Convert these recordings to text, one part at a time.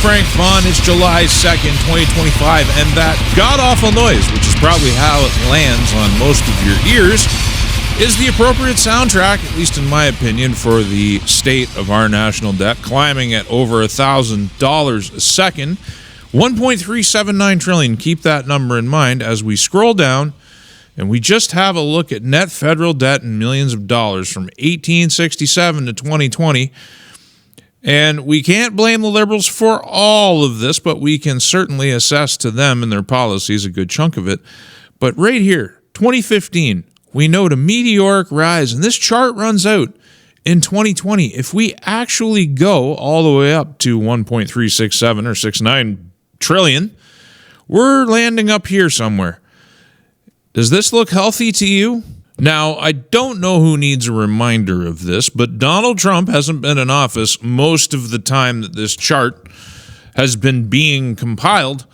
Frank Vaughn. It's July 2nd, 2025, and that god-awful noise, which is probably how it lands on most of your ears, is the appropriate soundtrack, at least in my opinion, for the state of our national debt, climbing at over $1,000 a second. 1.379 trillion. Keep that number in mind as we scroll down, and we just have a look at net federal debt in millions of dollars from 1867 to 2020. And we can't blame the Liberals for all of this, but we can certainly assess to them and their policies a good chunk of it. But right here, 2015, we note a meteoric rise, and this chart runs out in 2020. If we actually go all the way up to 1.367 or 69 trillion, we're landing up here somewhere. Does this look healthy to you? Now, I don't know who needs a reminder of this, but Donald Trump hasn't been in office most of the time that this chart has been being compiled.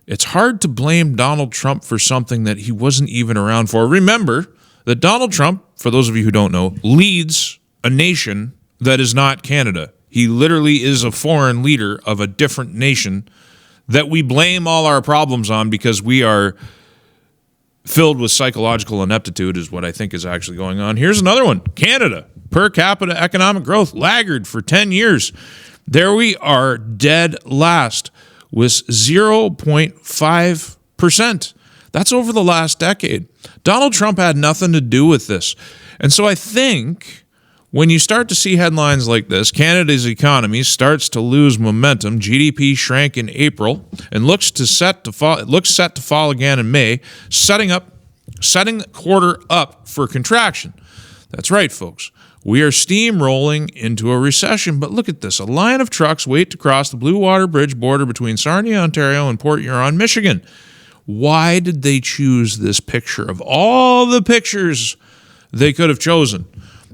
It's hard to blame Donald Trump for something that he wasn't even around for. Remember that Donald Trump, for those of you who don't know, leads a nation that is not Canada. He literally is a foreign leader of a different nation that we blame all our problems on because we are filled with psychological ineptitude is what I think is actually going on. Here's another one. Canada, per capita economic growth, laggard for 10 years. There we are, dead last with 0.5%. That's over the last decade. Donald Trump had nothing to do with this. And so I think when you start to see headlines like this, Canada's economy starts to lose momentum. GDP shrank in April and looks set to fall again in May, setting the quarter up for contraction. That's right, folks. We are steamrolling into a recession, but look at this. A line of trucks wait to cross the Blue Water Bridge border between Sarnia, Ontario and Port Huron, Michigan. Why did they choose this picture of all the pictures they could have chosen?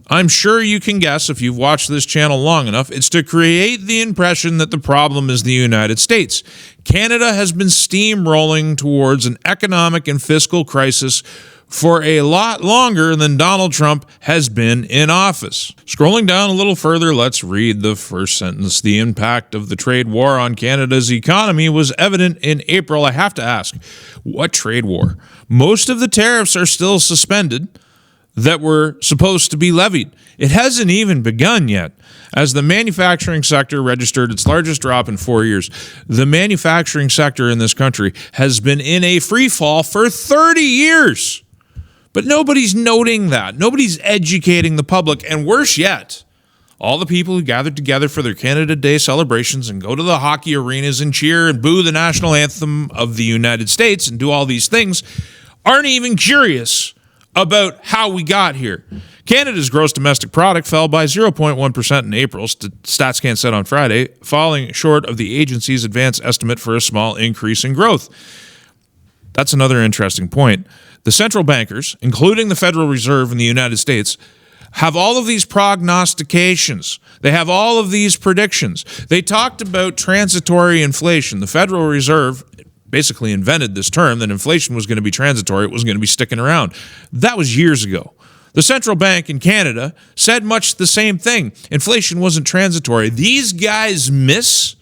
I'm sure you can guess if you've watched this channel long enough. It's to create the impression that the problem is the United States. Canada has been steamrolling towards an economic and fiscal crisis for a lot longer than Donald Trump has been in office. Scrolling down a little further, let's read the first sentence. The impact of the trade war on Canada's economy was evident in April. I have to ask, what trade war? Most of the tariffs are still suspended that were supposed to be levied. It hasn't even begun yet, as the manufacturing sector registered its largest drop in 4 years. The manufacturing sector in this country has been in a free fall for 30 years. But nobody's noting that. Nobody's educating the public. And worse yet, all the people who gathered together for their Canada Day celebrations and go to the hockey arenas and cheer and boo the national anthem of the United States and do all these things aren't even curious about how we got here. Canada's gross domestic product fell by 0.1% in April, StatsCan said on Friday, falling short of the agency's advance estimate for a small increase in growth. That's another interesting point. The central bankers, including the Federal Reserve in the United States, have all of these prognostications. They have all of these predictions. They talked about transitory inflation. The Federal Reserve basically invented this term that inflation was going to be transitory, it wasn't going to be sticking around. That was years ago. The central bank in Canada said much the same thing. Inflation wasn't transitory. These guys miss,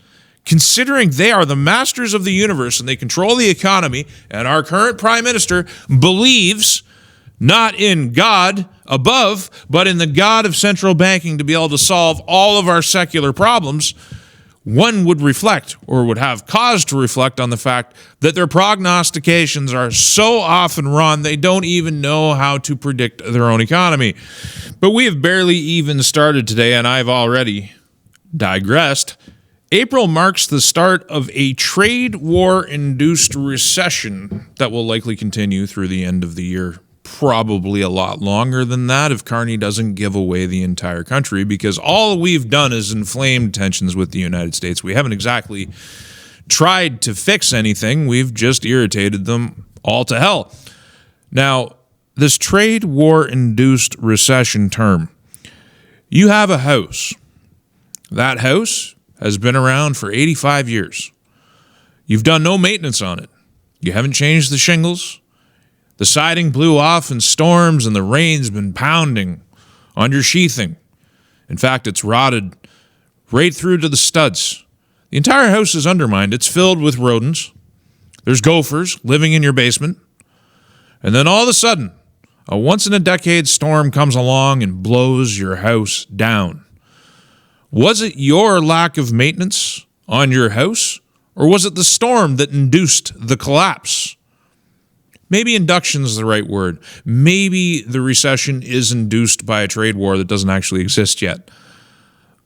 considering they are the masters of the universe and they control the economy, and our current prime minister believes not in God above, but in the God of central banking to be able to solve all of our secular problems. One would reflect, or would have cause to reflect, on the fact that their prognostications are so often wrong, they don't even know how to predict their own economy. But we have barely even started today, and I've already digressed. April marks the start of a trade war-induced recession that will likely continue through the end of the year. Probably a lot longer than that if Carney doesn't give away the entire country, because all we've done is inflamed tensions with the United States. We haven't exactly tried to fix anything. We've just irritated them all to hell. Now, this trade war-induced recession term, you have a house. That house has been around for 85 years. You've done no maintenance on it. You haven't changed the shingles. The siding blew off in storms and the rain's been pounding on your sheathing. In fact, it's rotted right through to the studs. The entire house is undermined. It's filled with rodents. There's gophers living in your basement. And then all of a sudden, a once-in-a-decade storm comes along and blows your house down. Was it your lack of maintenance on your house, or was it the storm that induced the collapse? Maybe induction is the right word. Maybe the recession is induced by a trade war that doesn't actually exist yet.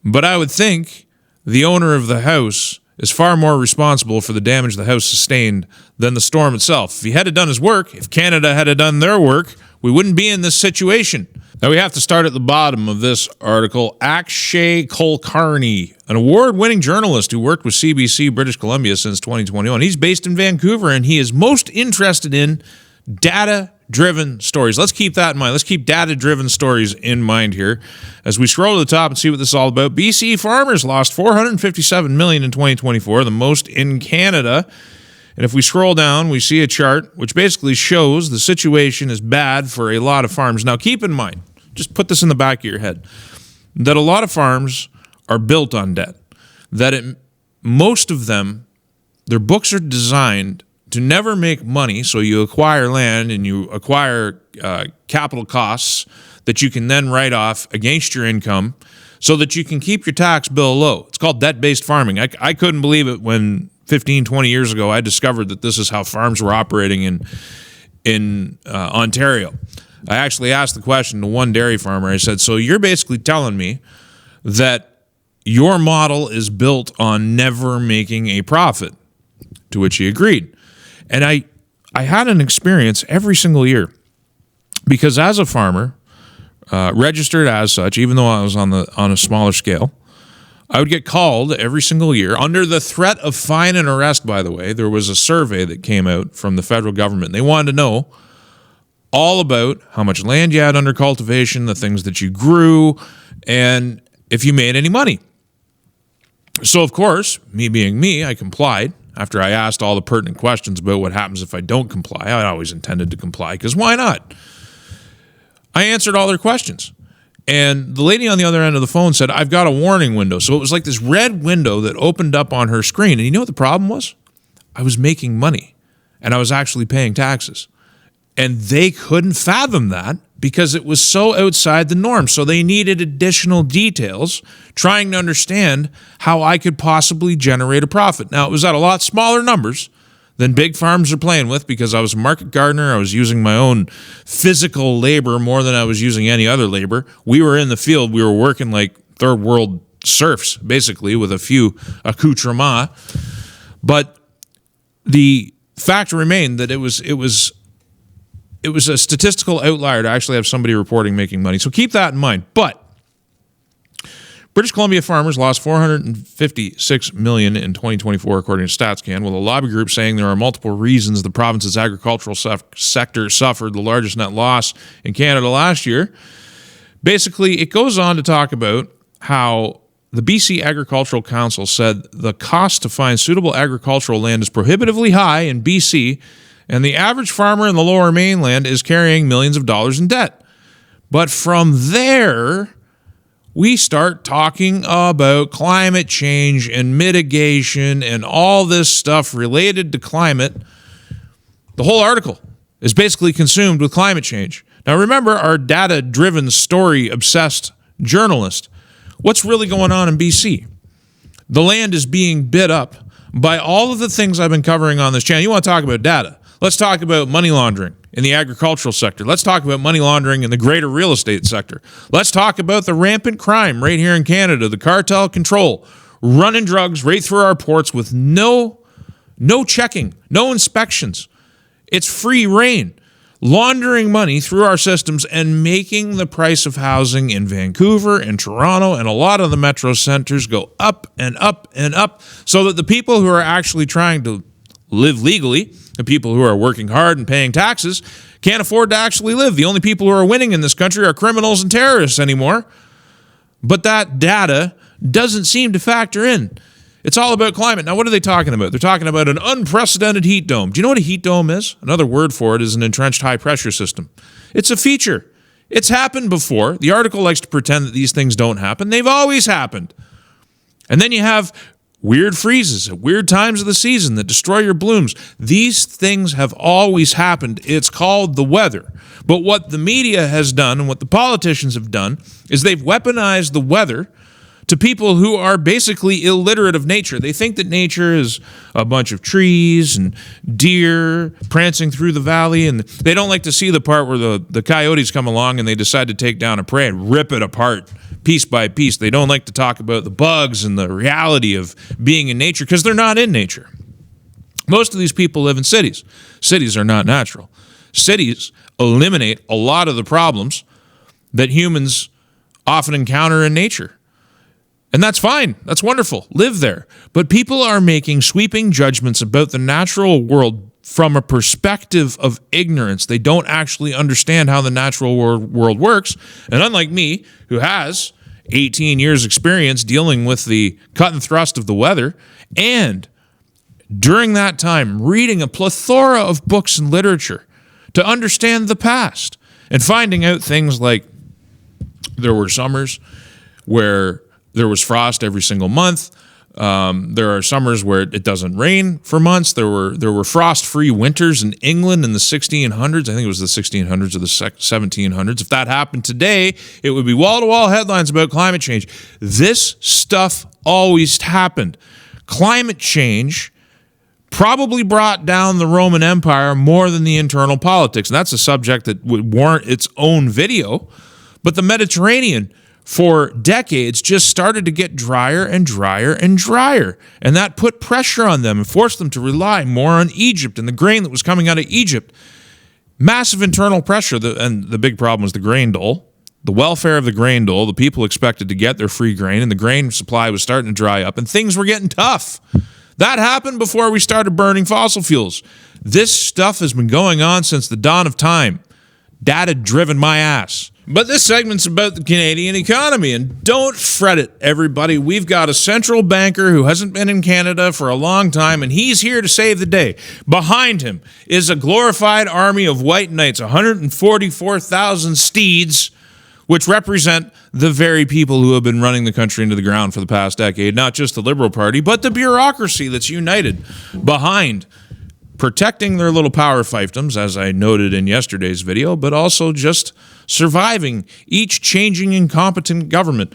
But I would think the owner of the house is far more responsible for the damage the house sustained than the storm itself. If he had done his work, if Canada had done their work, we wouldn't be in this situation. Now we have to start at the bottom of this article. Akshay Kulkarni, an award-winning journalist who worked with CBC British Columbia since 2021. He's based in Vancouver, and he is most interested in data-driven stories. Let's keep that in mind. Let's keep data-driven stories in mind here as we scroll to the top and see what this is all about. BC farmers lost $457 million in 2024, the most in Canada. And if we scroll down, we see a chart which basically shows the situation is bad for a lot of farms. Now, keep in mind, just put this in the back of your head, that a lot of farms are built on debt, that most of them, their books are designed to never make money, so you acquire land and you acquire capital costs that you can then write off against your income so that you can keep your tax bill low. It's called debt-based farming. I couldn't believe it when 15, 20 years ago, I discovered that this is how farms were operating in Ontario. I actually asked the question to one dairy farmer. I said, so you're basically telling me that your model is built on never making a profit? To which he agreed. And I had an experience every single year because as a farmer, registered as such, even though I was on a smaller scale, I would get called every single year under the threat of fine and arrest, by the way. There was a survey that came out from the federal government. They wanted to know all about how much land you had under cultivation, the things that you grew, and if you made any money. So, of course, me being me, I complied. After I asked all the pertinent questions about what happens if I don't comply, I always intended to comply, because why not? I answered all their questions. And the lady on the other end of the phone said, I've got a warning window. So it was like this red window that opened up on her screen. And you know what the problem was? I was making money, and I was actually paying taxes. And they couldn't fathom that because it was so outside the norm. So they needed additional details, trying to understand how I could possibly generate a profit. Now, it was at a lot smaller numbers than big farms are playing with because I was a market gardener. I was using my own physical labor more than I was using any other labor. We were in the field. We were working like third world serfs, basically, with a few accoutrements. But the fact remained that it was a statistical outlier to actually have somebody reporting making money. So keep that in mind. But British Columbia farmers lost $456 million in 2024, according to StatsCan, with a lobby group saying there are multiple reasons the province's agricultural sector suffered the largest net loss in Canada last year. Basically, it goes on to talk about how the BC Agricultural Council said the cost to find suitable agricultural land is prohibitively high in BC, and the average farmer in the Lower Mainland is carrying millions of dollars in debt. But from there, we start talking about climate change and mitigation and all this stuff related to climate. The whole article is basically consumed with climate change. Now, remember our data-driven, story-obsessed journalist. What's really going on in BC? The land is being bid up by all of the things I've been covering on this channel. You want to talk about data? Let's talk about money laundering in the agricultural sector. Let's talk about money laundering in the greater real estate sector. Let's talk about the rampant crime right here in Canada, the cartel control, running drugs right through our ports with no checking, no inspections. It's free reign, laundering money through our systems and making the price of housing in Vancouver and Toronto and a lot of the metro centers go up and up and up so that the people who are actually trying to live legally, the people who are working hard and paying taxes, can't afford to actually live. The only people who are winning in this country are criminals and terrorists anymore. But that data doesn't seem to factor in. It's all about climate. Now, what are they talking about? They're talking about an unprecedented heat dome. Do you know what a heat dome is? Another word for it is an entrenched high-pressure system. It's a feature. It's happened before. The article likes to pretend that these things don't happen. They've always happened. And then you have weird freezes at weird times of the season that destroy your blooms. These things have always happened. It's called the weather. But what the media has done and what the politicians have done is they've weaponized the weather to people who are basically illiterate of nature. They think that nature is a bunch of trees and deer prancing through the valley, and they don't like to see the part where the coyotes come along and they decide to take down a prey and rip it apart piece by piece. They don't like to talk about the bugs and the reality of being in nature because they're not in nature. Most of these people live in cities. Cities are not natural. Cities eliminate a lot of the problems that humans often encounter in nature. And that's fine. That's wonderful. Live there. But people are making sweeping judgments about the natural world from a perspective of ignorance. They don't actually understand how the natural world works. And unlike me, who has 18 years experience dealing with the cut and thrust of the weather, and during that time reading a plethora of books and literature to understand the past and finding out things like there were summers where there was frost every single month. There are summers where it doesn't rain for months. There were frost-free winters in England in the 1600s. I think it was the 1600s or the 1700s. If that happened today, it would be wall-to-wall headlines about climate change. This stuff always happened. Climate change probably brought down the Roman Empire more than the internal politics. And that's a subject that would warrant its own video. But the Mediterranean, for decades, just started to get drier and drier and drier. And that put pressure on them and forced them to rely more on Egypt and the grain that was coming out of Egypt. Massive internal pressure. And the big problem was the grain dole. The welfare of the grain dole. The people expected to get their free grain, and the grain supply was starting to dry up, and things were getting tough. That happened before we started burning fossil fuels. This stuff has been going on since the dawn of time. Data driven my ass. But this segment's about the Canadian economy, and don't fret it, everybody. We've got a central banker who hasn't been in Canada for a long time, and he's here to save the day. Behind him is a glorified army of white knights, 144,000 steeds, which represent the very people who have been running the country into the ground for the past decade, not just the Liberal Party, but the bureaucracy that's united behind protecting their little power fiefdoms, as I noted in yesterday's video, but also just surviving each changing incompetent government.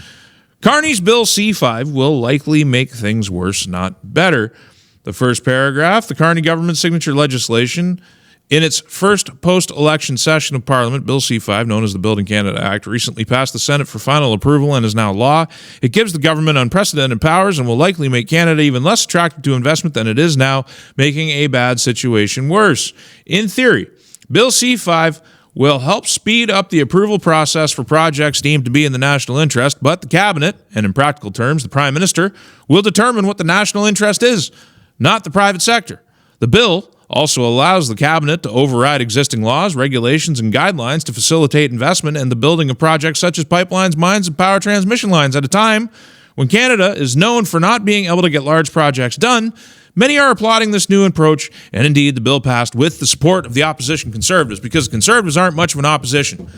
Carney's Bill C-5 will likely make things worse, not better. The first paragraph, the Carney government signature legislation. In its first post-election session of Parliament, Bill C-5, known as the Building Canada Act, recently passed the Senate for final approval and is now law. It gives the government unprecedented powers and will likely make Canada even less attractive to investment than it is now, making a bad situation worse. In theory, Bill C-5 will help speed up the approval process for projects deemed to be in the national interest, but the Cabinet, and in practical terms, the Prime Minister, will determine what the national interest is, not the private sector. The bill also allows the Cabinet to override existing laws, regulations, and guidelines to facilitate investment and the building of projects such as pipelines, mines, and power transmission lines at a time when Canada is known for not being able to get large projects done. Many are applauding this new approach, and indeed the bill passed with the support of the opposition Conservatives, because Conservatives aren't much of an opposition.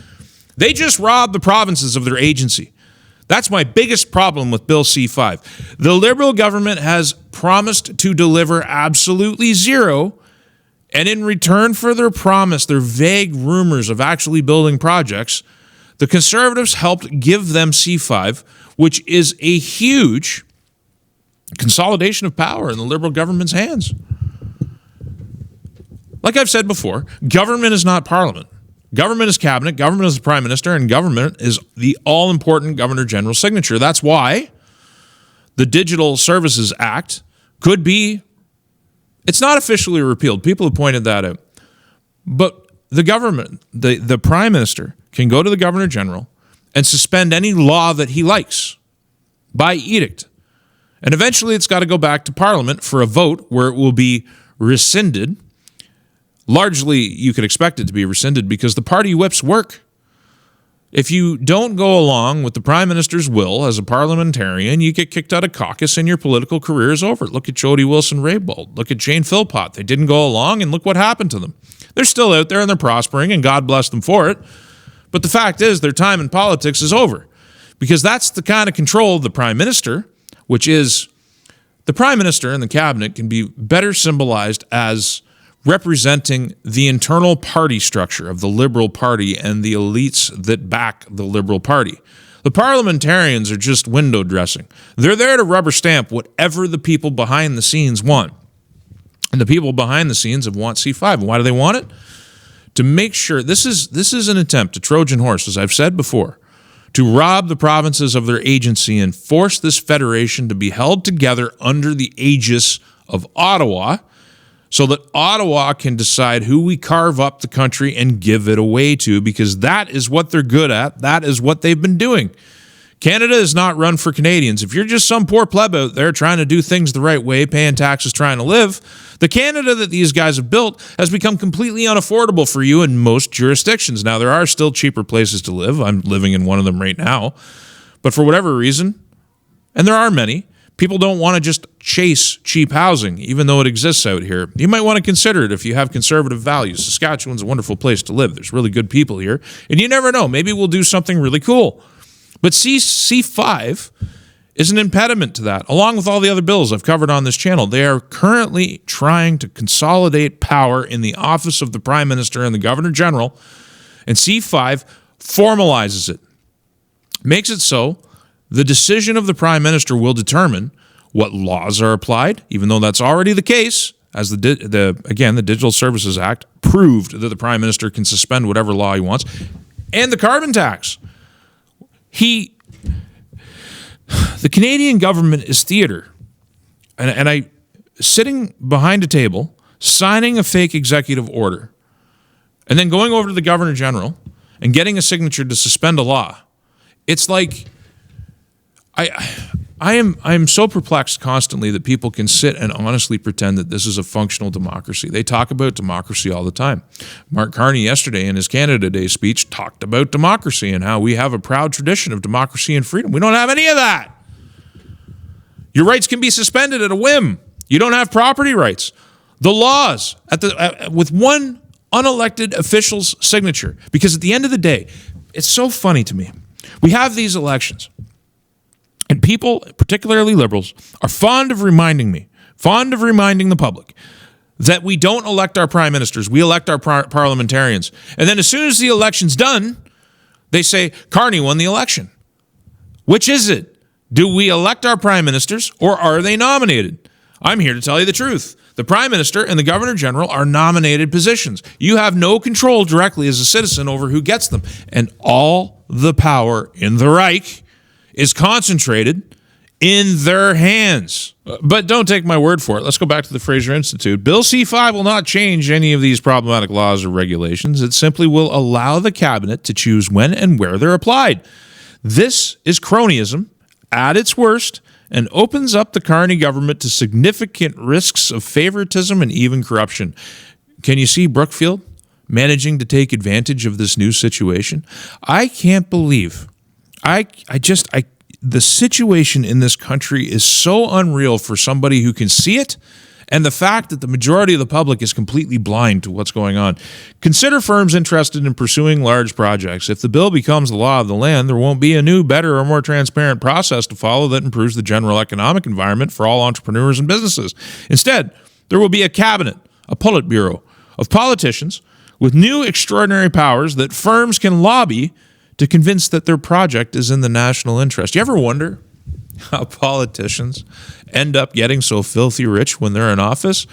They just robbed the provinces of their agency. That's my biggest problem with Bill C-5. The Liberal government has promised to deliver absolutely zero, and in return for their promise, their vague rumors of actually building projects, the Conservatives helped give them C-5, which is a huge consolidation of power in the Liberal government's hands. Like I've said before, government is not Parliament. Government is Cabinet, government is the Prime Minister, and government is the all-important Governor-General's signature. That's why the Digital Services Act could be, it's not officially repealed. People have pointed that out. But the government, the Prime Minister, can go to the Governor-General and suspend any law that he likes by edict. And eventually it's got to go back to Parliament for a vote where it will be rescinded. Largely, you could expect it to be rescinded because the party whips work. If you don't go along with the Prime Minister's will as a parliamentarian, you get kicked out of caucus and your political career is over. Look at Jody Wilson-Raybould. Look at Jane Philpott. They didn't go along, and look what happened to them. They're still out there and they're prospering, and God bless them for it. But the fact is, their time in politics is over, because that's the kind of control of the Prime Minister, which is The Prime Minister and the Cabinet can be better symbolized as representing the internal party structure of the Liberal Party and the elites that back the Liberal Party. The parliamentarians are just window dressing. They're there to rubber stamp whatever the people behind the scenes want. And the people behind the scenes want C5. And why do they want it? To make sure, this is an attempt to Trojan horse, as I've said before, to rob the provinces of their agency and force this federation to be held together under the aegis of Ottawa, so that Ottawa can decide who we carve up the country and give it away to, because that is what they're good at. That is what they've been doing. Canada is not run for Canadians. If you're just some poor pleb out there trying to do things the right way, paying taxes, trying to live, the Canada that these guys have built has become completely unaffordable for you in most jurisdictions. Now, there are still cheaper places to live. I'm living in one of them right now. But for whatever reason, and there are many, people don't want to just chase cheap housing, even though it exists out here. You might want to consider it if you have conservative values. Saskatchewan's a wonderful place to live. There's really good people here. And you never know. Maybe we'll do something really cool. But C5 is an impediment to that, along with all the other bills I've covered on this channel. They are currently trying to consolidate power in the office of the Prime Minister and the Governor General, and C5 formalizes it, makes it so the decision of the Prime Minister will determine what laws are applied, even though that's already the case, as the Digital Services Act proved that the Prime Minister can suspend whatever law he wants, and the carbon tax. The Canadian government is theater. And I, sitting behind a table, signing a fake executive order, and then going over to the Governor General and getting a signature to suspend a law. It's like, I am so perplexed constantly that people can sit and honestly pretend that this is a functional democracy. They talk about democracy all the time. Mark Carney yesterday in his Canada Day speech talked about democracy and how we have a proud tradition of democracy and freedom. We don't have any of that. Your rights can be suspended at a whim. You don't have property rights. The laws with one unelected official's signature, because at the end of the day, it's so funny to me. We have these elections. And people, particularly liberals, are fond of reminding the public that we don't elect our prime ministers. We elect our parliamentarians. And then as soon as the election's done, they say, Carney won the election. Which is it? Do we elect our prime ministers or are they nominated? I'm here to tell you the truth. The Prime Minister and the Governor General are nominated positions. You have no control directly as a citizen over who gets them. And all the power in the Reich is concentrated in their hands. But don't take my word for it. Let's go back to the Fraser Institute. Bill C5 will not change any of these problematic laws or regulations. It simply will allow the cabinet to choose when and where they're applied. This is cronyism at its worst and opens up the Carney government to significant risks of favoritism and even corruption. Can you see Brookfield managing to take advantage of this new situation? I can't believe the situation in this country is so unreal for somebody who can see it, and the fact that the majority of the public is completely blind to what's going on. Consider firms interested in pursuing large projects. If the bill becomes the law of the land, there won't be a new, better, or more transparent process to follow that improves the general economic environment for all entrepreneurs and businesses. Instead, there will be a cabinet, a Politburo, of politicians with new extraordinary powers that firms can lobby to convince that their project is in the national interest. You ever wonder how politicians end up getting so filthy rich when they're in office?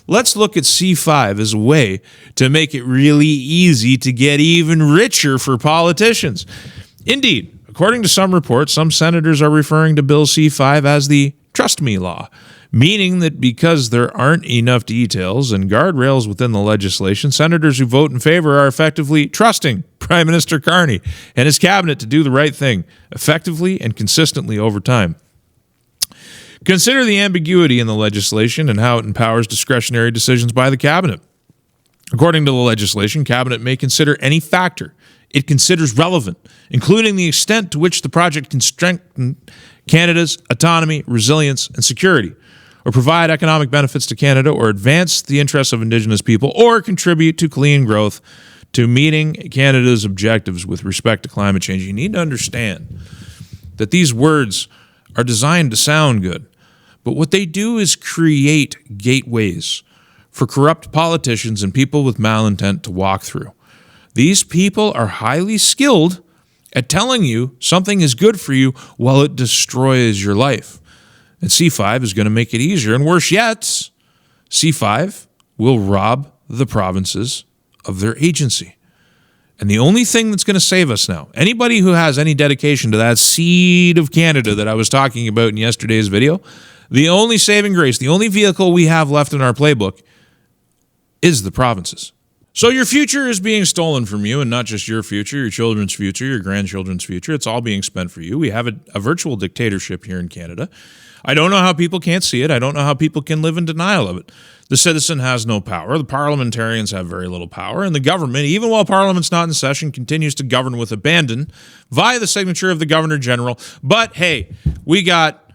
Let's look at C5 as a way to make it really easy to get even richer for politicians. Indeed, according to some reports, some senators are referring to Bill C5 as the Trust Me Law, meaning that because there aren't enough details and guardrails within the legislation, senators who vote in favor are effectively trusting Prime Minister Carney and his cabinet to do the right thing effectively and consistently over time. Consider the ambiguity in the legislation and how it empowers discretionary decisions by the cabinet. According to the legislation, cabinet may consider any factor it considers relevant, including the extent to which the project can strengthen Canada's autonomy, resilience, and security, or provide economic benefits to Canada, or advance the interests of Indigenous people, or contribute to clean growth, to meeting Canada's objectives with respect to climate change. You need to understand that these words are designed to sound good, But what they do is create gateways for corrupt politicians and people with malintent to walk through. These people are highly skilled at telling you something is good for you while it destroys your life. And C5 is going to make it easier. And worse yet, C5 will rob the provinces of their agency. And the only thing that's going to save us now, anybody who has any dedication to that seed of Canada that I was talking about in yesterday's video, the only saving grace, the only vehicle we have left in our playbook is the provinces. So your future is being stolen from you, and not just your future, your children's future, your grandchildren's future. It's all being spent for you. We have a virtual dictatorship here in Canada. I don't know how people can't see it. I don't know how people can live in denial of it. The citizen has no power. The parliamentarians have very little power. And the government, even while Parliament's not in session, continues to govern with abandon via the signature of the Governor General. But hey, we got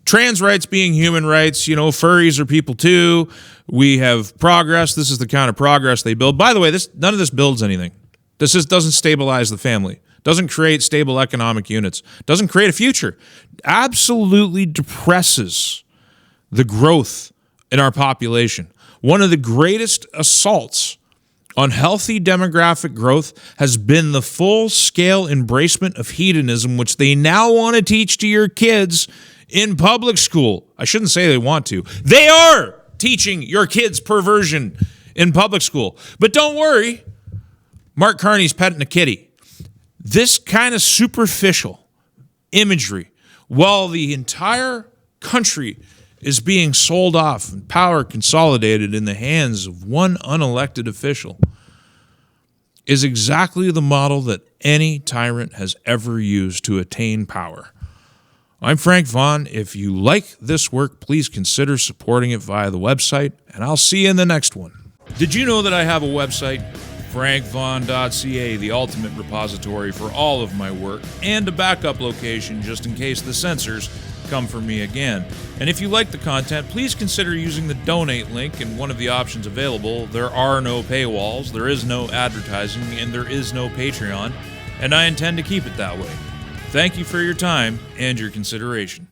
trans rights being human rights. You know, furries are people too. We have progress. This is the kind of progress they build. By the way, none of this builds anything. This doesn't stabilize the family. Doesn't create stable economic units. Doesn't create a future. Absolutely depresses the growth in our population. One of the greatest assaults on healthy demographic growth has been the full-scale embracement of hedonism, which they now want to teach to your kids in public school. I shouldn't say they want to. They are teaching your kids perversion in public school. But don't worry, Mark Carney's petting a kitty. This kind of superficial imagery, while the entire country is being sold off and power consolidated in the hands of one unelected official, is exactly the model that any tyrant has ever used to attain power. I'm Frank Vaughn. If you like this work, please consider supporting it via the website, and I'll see you in the next one. Did you know that I have a website? frankvaughn.ca, the ultimate repository for all of my work, and a backup location just in case the censors come for me again. And if you like the content, please consider using the donate link in one of the options available. There are no paywalls, there is no advertising, and there is no Patreon, and I intend to keep it that way. Thank you for your time and your consideration.